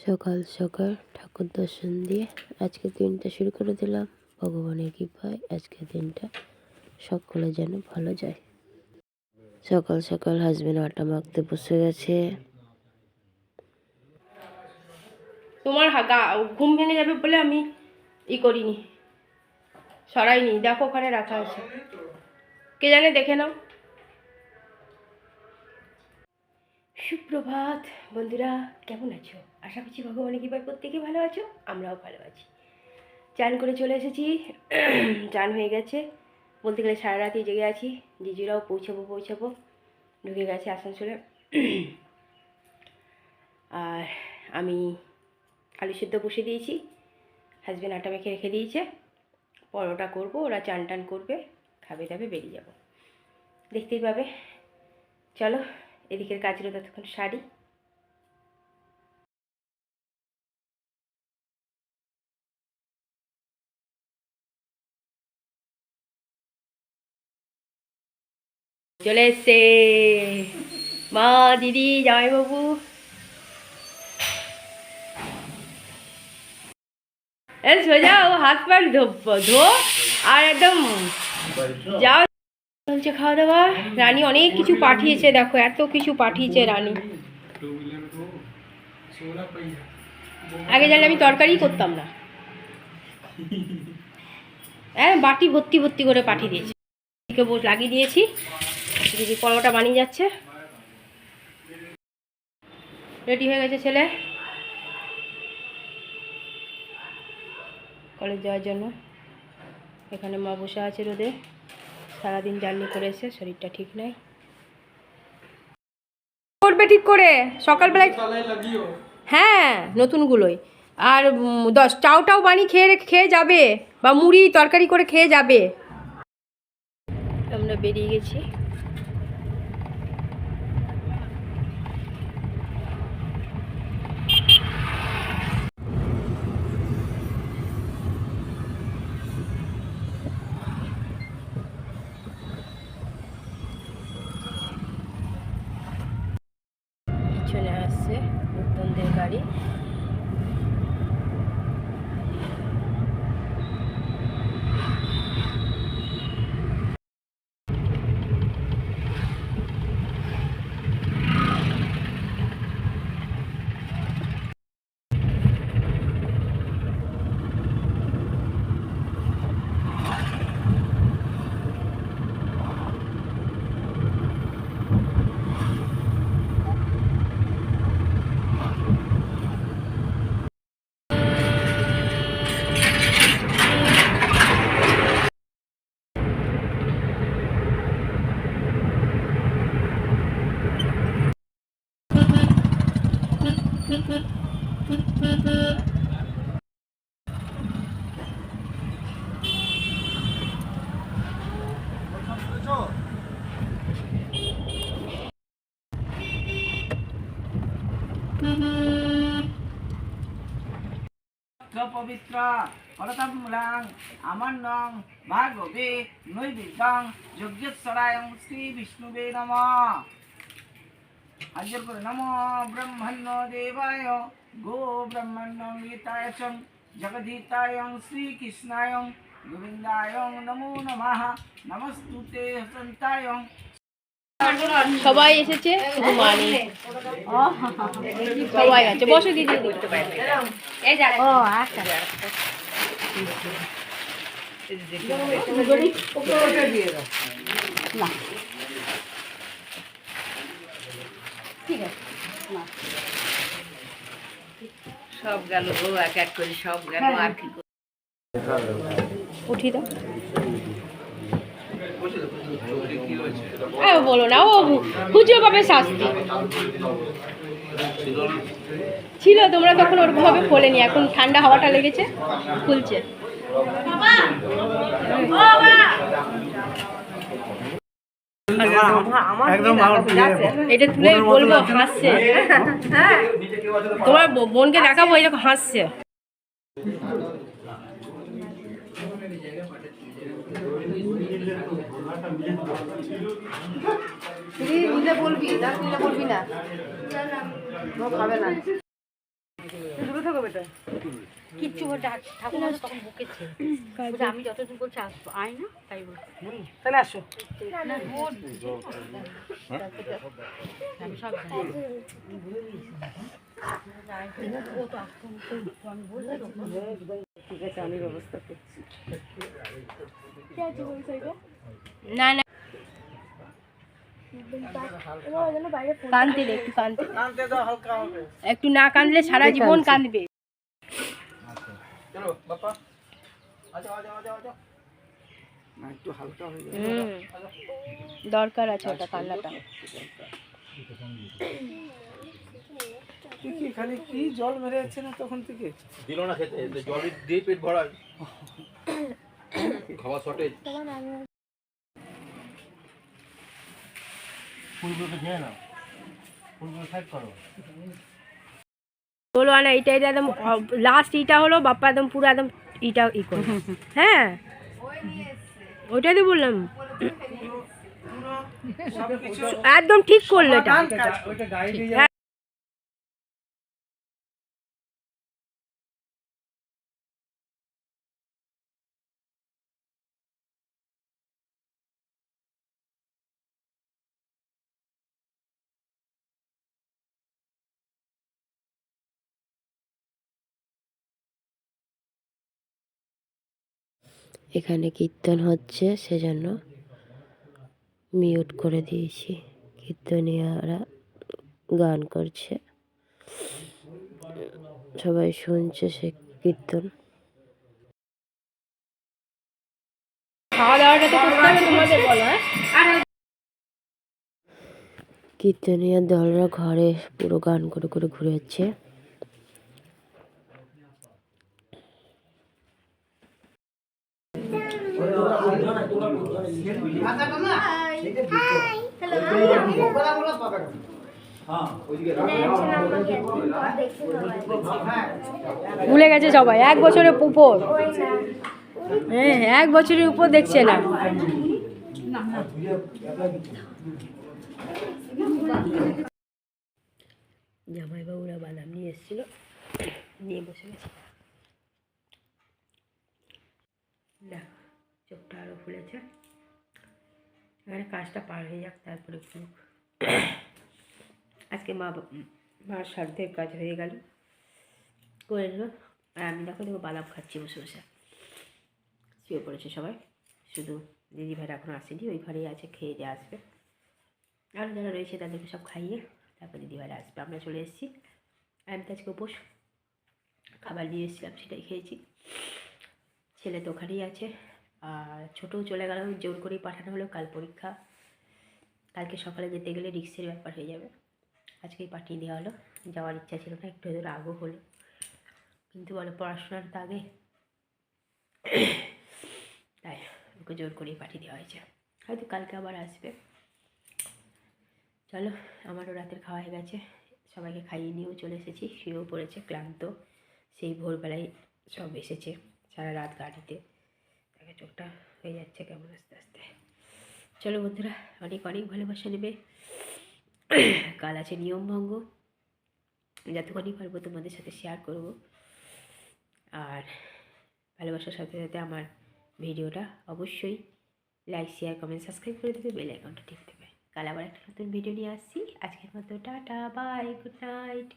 সকাল সকাল ঠাকুর দর্শন দিয়ে আজকে দিনটা শুরু করে দিলাম। ভগবানের কৃপায় আজকের দিনটা সকলে যেন ভালো যায়। সকাল সকাল হাজবেন্ড আটা মাখতে বসে গেছে। তোমার ঘুম ভেঙে যাবে বলে আমি করিনি, সরাইনি। দেখো ওখানে রাখা আছে, কে জানে, দেখে নাও। সুপ্রভাত বন্ধুরা, কেমন আছো? আশা করছি ভগবানের কৃপায় প্রত্যেকে ভালো আছো, আমরাও ভালো আছি। চান করে চলে এসেছি, চান হয়ে গেছে বলতে গেলে সারা রাতই জেগে আছি। জিজুরাও পৌঁছাবো ঢুকে গেছে আসানসোলে। আর আমি আলু সেদ্ধ বসে দিয়েছি, হাজব্যান্ড আটা মেখে রেখে দিয়েছে। পরোটা করব, ওরা চান টান করবে, খাবে দাবে বেরিয়ে যাব, দেখতেই পাবে। চলো এদিকের কাজগুলো ততক্ষণ সারি। চলে এসছে মা, দিদি, জামাইবাবু। সোজা ও হাত পার ধো আর একদম যাও। চলছে খাওয়া দাওয়া। রানী অনেক কিছু পাঠিয়েছে, দেখো এত কিছু পাঠিয়েছে রানী। আগে জানলে আমি তরকারি করতাম না। হ্যাঁ, বাটি ভর্তি ভর্তি করে পাঠিয়ে দিয়েছে, লাগিয়ে দিয়েছি। দিদি পরোটা বানিয়ে যাচ্ছে, রেডি হয়ে গেছে ছেলে কলেজ যাওয়ার জন্য। এখানে মা বসে আছে রোদে, সারাদিন জার্নি করেছে, শরীরটা ঠিক নাই। করবে ঠিক করে সকালবেলায়, হ্যাঁ নতুনগুলোই। আর চাউটাও বানিয়ে খেয়ে যাবে, বা মুড়ি তরকারি করে খেয়ে যাবে। আমরা বেরিয়ে গেছি। পিছনে আসছে নতুনদের গাড়ি। পবিত্র পরতমূলাং আমান্নং ভাগবে নৈবেদ্যং যজ্ঞেশ্বরায়ং শ্রী বিষ্ণুবে নমঃ। হাজির করে নমো ব্রহ্মণ্য দেবায় গো ব্রহ্মণ্য গীতায় চ জগদ্ধিতায়ং শ্রীকৃষ্ণায়ং গোবিন্দায়ং নমো নমঃ। নমস্তুতে হসন্তায়ং। সবাই এসেছে, শুধু মা নেই। সবাই আছে, বসে দিদি। ও আচ্ছা, ঠিক আছে। সব গেল গো, এক এক করে সব গেল। আর কি উঠি দাও। বলো না, ও খুঁজে পাবে শাস্তি। ছিল, তোমরা তখন ওরকমভাবে খোলেনি, এখন ঠান্ডা হাওয়াটা লেগেছে, খুলছে। এটা তুলে বলবো হাসছে, তোমার বোনকে দেখাবো এরকম হাসছে। বলবি না, খাবে না। কিচ্ছু বলতে ঠাকুমা তো তখন বকেছে বলছে, আমি যতদিন বলছি আসবো আয় না তাই বলছি তাহলে আসো। আমি সব জানি। ও তো আসতো আমি বললাম ঠিক আছে, আমি ব্যবস্থা করছি। না না কাঁদতে দে, একটু কাঁদতে দে। কানতে দাও, হালকা হবে। একটু না কাঁদলে সারা জীবন কাঁদবে। চলো বাপ্পা, আজাও আজাও আজাও আজাও। না, একটু হালকা হয়ে যাবে। দরকার আছে ওটা কান্নাটা। তুই কি খালি কি জল মেরে যাচ্ছে না তখন থেকে? দিল না খেতে, জল দিয়ে পেট ভরায়, খাওয়া শর্টেজ। ফুলগুলোকে খেয়ে নাও, ফুলগুলো সাইড করো। বলো না, এইটা এটা একদম লাস্ট ইটা হলো বাপ্পা একদম পুরো একদম ইটা ই করে। হ্যাঁ ওইটাই তো বললাম, একদম ঠিক করলো এটা। হ্যাঁ। এখানে কীর্তন হচ্ছে সেজন্য মিউট করে দিয়েছি। কীর্তনীয়রা গান করছে, সবাই শুনছে সে কীর্তন। খাওয়া দাওয়াটা তো করতে হবে তোমাদের, বলো। হ্যাঁ কীর্তনীয় দলরা ঘরে পুরো গান করে করে ঘুরে যাচ্ছে। ভুলে গেছে সবাই, 1 বছরের উপর। হ্যাঁ 1 বছরের উপর দেখছে না। জামাইবাবুরা বাদাম নিয়ে এসেছিল, নিয়ে বসে গেছে। দেখ চোখটা আরো ফুলেছে। এখানে কাজটা পার হয়ে যাক, তারপরে ফুলুক। আজকে মার শ্রাদ্ধের কাজ হয়ে গেল, করে নিল। আর আমি দেখো বাদাম খাচ্ছি বসে বসে। শুয়ে পড়েছে সবাই, শুধু দিদিভাইরা এখনও আসেনি, ওই ঘরেই আছে, খেয়ে দিয়ে আসবে। আর যারা রয়েছে তাদেরকে সব খাইয়ে তারপর দিদিভাইরা আসবে। আমরা চলে এসেছি। আমি তো আজকে উপোস, খাবার নিয়ে এসেছিলাম সেটাই খেয়েছি। ছেলে তো ওখানেই আছে, আর ছোটও চলে গেল, জোর করেই পাঠানো হলো। কাল পরীক্ষা, কালকে সকালে যেতে গেলে রিক্সের ব্যাপার হয়ে যাবে, আজকেই পাঠিয়ে দেওয়া হলো। যাওয়ার ইচ্ছা ছিল না, একটু হয়তো রাগও হলো, কিন্তু বলো পড়াশোনার তো আগে, তাই ওকে জোর করেই পাঠিয়ে দেওয়া হয়েছে। হয়তো কালকে আবার আসবে। চলো, আমারও রাতের খাওয়া হয়ে গেছে, সবাইকে খাইয়ে নিয়েও চলে এসেছি। শুয়েও পড়েছে ক্লান্ত, সেই ভোরবেলায় সব এসেছে সারা রাত গাড়িতে। তাকে চোখটা হয়ে যাচ্ছে কেমন আস্তে আস্তে। চলো বন্ধুরা, অনেক অনেক ভালোবাসা নেবে। কাল আছে নিয়মভঙ্গ, যতক্ষণই পারবো তোমাদের সাথে শেয়ার করব। আর ভালোবাসার সাথে সাথে আমার ভিডিওটা অবশ্যই লাইক শেয়ার কমেন্ট সাবস্ক্রাইব করে দেবে, বেল আইকনটা টিপে দেবে। কাল আবার একটা নতুন ভিডিও নিয়ে আসছি। আজকের মতো টাটা, বাই, গুড নাইট।